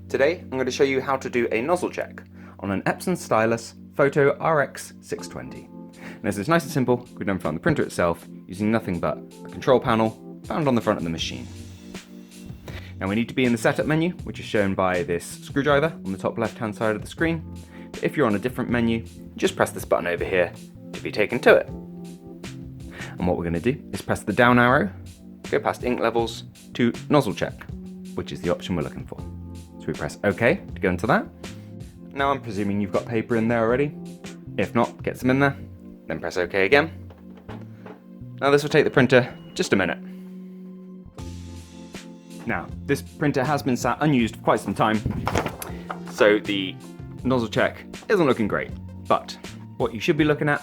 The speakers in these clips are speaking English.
Today I'm going to show you how to do a nozzle check on an Epson Stylus Photo RX620. And this is nice and simple, we've done from the printer itself using nothing but a control panel found on the front of the machine. Now we need to be in the setup menu, which is shown by this screwdriver on the top left hand side of the screen. But if you're on a different menu, just press this button over here to be taken to it. And what we're going to do is press the down arrow, go past ink levels to nozzle check, which is the option we're looking for. So we press OK to go into that. Now I'm presuming you've got paper in there already. If not, get some in there, then press OK again. Now this will take the printer just a minute. Now, this printer has been sat unused for quite some time, so the nozzle check isn't looking great. But what you should be looking at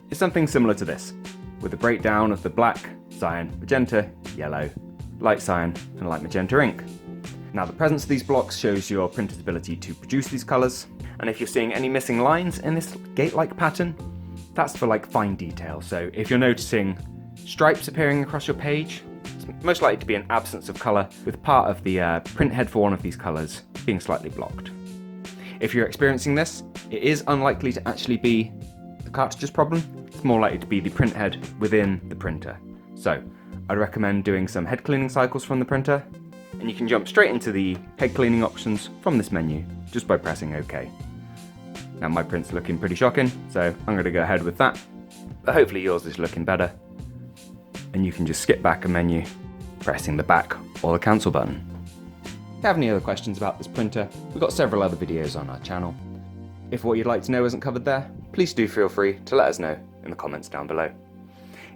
is something similar to this, with a breakdown of the black, cyan, magenta, yellow, light cyan, and light magenta ink. Now, the presence of these blocks shows your printer's ability to produce these colours, and if you're seeing any missing lines in this gate-like pattern, that's for like fine detail. So if you're noticing stripes appearing across your page, it's most likely to be an absence of colour, with part of the print head for one of these colours being slightly blocked. If you're experiencing this, it is unlikely to actually be the cartridges problem. It's more likely to be the print head within the printer. So I'd recommend doing some head cleaning cycles from the printer, and you can jump straight into the head cleaning options from this menu just by pressing OK. Now my print's looking pretty shocking, so I'm going to go ahead with that, but hopefully yours is looking better. And you can just skip back a menu, pressing the back or the cancel button. If you have any other questions about this printer, we've got several other videos on our channel. If what you'd like to know isn't covered there, please do feel free to let us know in the comments down below.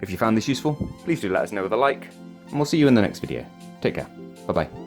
If you found this useful, please do let us know with a like, and we'll see you in the next video. Take care. Bye bye.